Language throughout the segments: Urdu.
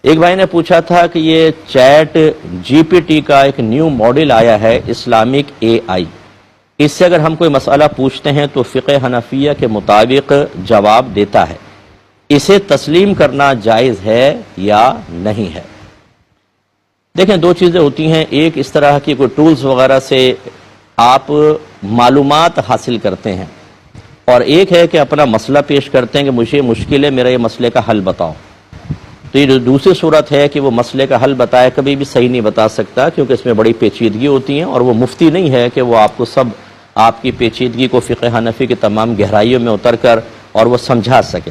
ایک بھائی نے پوچھا تھا کہ یہ چیٹ جی پی ٹی کا ایک نیو ماڈل آیا ہے اسلامک اے آئی، اس سے اگر ہم کوئی مسئلہ پوچھتے ہیں تو فقہ حنفیہ کے مطابق جواب دیتا ہے، اسے تسلیم کرنا جائز ہے یا نہیں ہے؟ دیکھیں، دو چیزیں ہوتی ہیں، ایک اس طرح کی کوئی ٹولز وغیرہ سے آپ معلومات حاصل کرتے ہیں، اور ایک ہے کہ اپنا مسئلہ پیش کرتے ہیں کہ مجھے مشکل ہے، میرا یہ مسئلے کا حل بتاؤ۔ تو یہ جو دوسری صورت ہے کہ وہ مسئلے کا حل بتائے، کبھی بھی صحیح نہیں بتا سکتا، کیونکہ اس میں بڑی پیچیدگی ہوتی ہیں، اور وہ مفتی نہیں ہے کہ وہ آپ کو سب آپ کی پیچیدگی کو فقہ حنفی کی تمام گہرائیوں میں اتر کر اور وہ سمجھا سکے،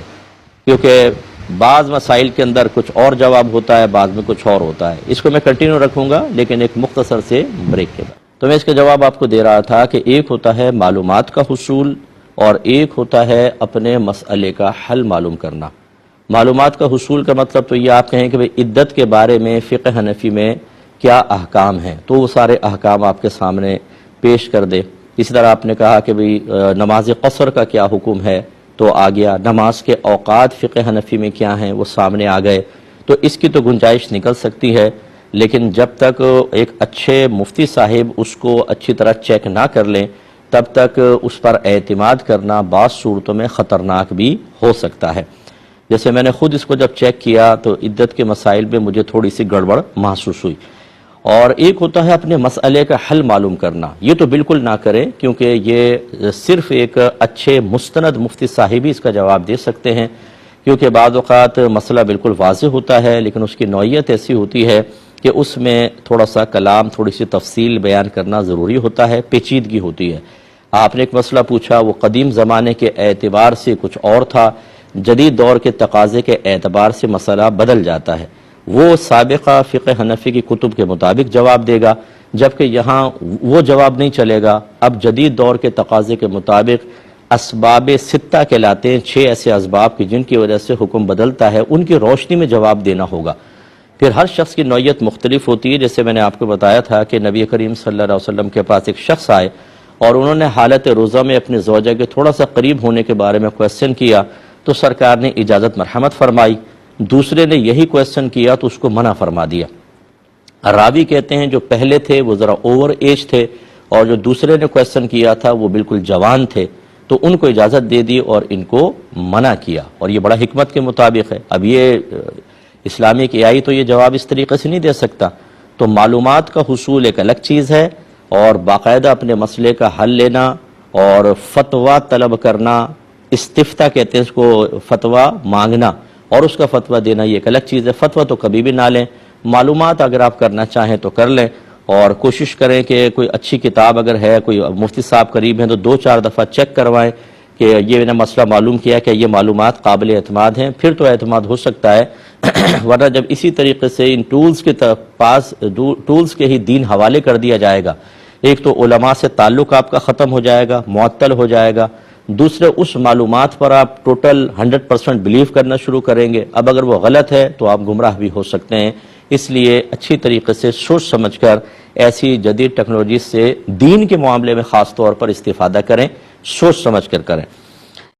کیونکہ بعض مسائل کے اندر کچھ اور جواب ہوتا ہے، بعض میں کچھ اور ہوتا ہے۔ اس کو میں کنٹینیو رکھوں گا لیکن ایک مختصر سے بریک کے بعد۔ تو میں اس کا جواب آپ کو دے رہا تھا کہ ایک ہوتا ہے معلومات کا حصول اور ایک ہوتا ہے اپنے مسئلے کا حل معلوم کرنا۔ معلومات کا حصول کا مطلب تو یہ آپ کہیں کہ عدت کے بارے میں فقہ حنفی میں کیا احکام ہیں، تو وہ سارے احکام آپ کے سامنے پیش کر دے۔ اسی طرح آپ نے کہا کہ نماز قصر کا کیا حکم ہے، تو آ گیا۔ نماز کے اوقات فقہ حنفی میں کیا ہیں، وہ سامنے آ گئے۔ تو اس کی تو گنجائش نکل سکتی ہے، لیکن جب تک ایک اچھے مفتی صاحب اس کو اچھی طرح چیک نہ کر لیں، تب تک اس پر اعتماد کرنا بعض صورتوں میں خطرناک بھی ہو سکتا ہے۔ جیسے میں نے خود اس کو جب چیک کیا تو عدت کے مسائل میں مجھے تھوڑی سی گڑبڑ محسوس ہوئی۔ اور ایک ہوتا ہے اپنے مسئلے کا حل معلوم کرنا، یہ تو بالکل نہ کریں، کیونکہ یہ صرف ایک اچھے مستند مفتی صاحب ہی اس کا جواب دے سکتے ہیں، کیونکہ بعض اوقات مسئلہ بالکل واضح ہوتا ہے لیکن اس کی نوعیت ایسی ہوتی ہے کہ اس میں تھوڑا سا کلام، تھوڑی سی تفصیل بیان کرنا ضروری ہوتا ہے، پیچیدگی ہوتی ہے۔ آپ نے ایک مسئلہ پوچھا، وہ قدیم زمانے کے اعتبار سے کچھ اور تھا، جدید دور کے تقاضے کے اعتبار سے مسئلہ بدل جاتا ہے، وہ سابقہ فقہ حنفی کی کتب کے مطابق جواب دے گا، جبکہ یہاں وہ جواب نہیں چلے گا۔ اب جدید دور کے تقاضے کے مطابق اسباب ستہ کہلاتے ہیں، 6 ایسے اسباب کی جن کی وجہ سے حکم بدلتا ہے، ان کی روشنی میں جواب دینا ہوگا۔ پھر ہر شخص کی نوعیت مختلف ہوتی ہے، جیسے میں نے آپ کو بتایا تھا کہ نبی کریم صلی اللہ علیہ وسلم کے پاس ایک شخص آئے اور انہوں نے حالت روزہ میں اپنی زوجہ کے تھوڑا سا قریب ہونے کے بارے میں کویسچن کیا تو سرکار نے اجازت مرحمت فرمائی، دوسرے نے یہی کویسچن کیا تو اس کو منع فرما دیا۔ راوی کہتے ہیں جو پہلے تھے وہ ذرا اوور ایج تھے اور جو دوسرے نے کویسچن کیا تھا وہ بالکل جوان تھے، تو ان کو اجازت دے دی اور ان کو منع کیا، اور یہ بڑا حکمت کے مطابق ہے۔ اب یہ اسلامی کی آئی تو یہ جواب اس طریقے سے نہیں دے سکتا۔ تو معلومات کا حصول ایک الگ چیز ہے، اور باقاعدہ اپنے مسئلے کا حل لینا اور فتویٰ طلب کرنا، استفتاء کہتے ہیں اس کو، فتویٰ مانگنا اور اس کا فتویٰ دینا، یہ ایک الگ چیز ہے۔ فتویٰ تو کبھی بھی نہ لیں، معلومات اگر آپ کرنا چاہیں تو کر لیں، اور کوشش کریں کہ کوئی اچھی کتاب اگر ہے، کوئی مفتی صاحب قریب ہیں تو 2-4 دفعہ چیک کروائیں کہ یہ میں نے مسئلہ معلوم کیا کہ یہ معلومات قابل اعتماد ہیں، پھر تو اعتماد ہو سکتا ہے۔ ورنہ جب اسی طریقے سے ان ٹولز کے پاس ٹولز کے ہی دین حوالے کر دیا جائے گا، ایک تو علماء سے تعلق آپ کا ختم ہو جائے گا، معطل ہو جائے گا، دوسرے اس معلومات پر آپ ٹوٹل 100% بلیو کرنا شروع کریں گے، اب اگر وہ غلط ہے تو آپ گمراہ بھی ہو سکتے ہیں۔ اس لیے اچھی طریقے سے سوچ سمجھ کر ایسی جدید ٹیکنالوجی سے دین کے معاملے میں خاص طور پر استفادہ کریں، سوچ سمجھ کر کریں۔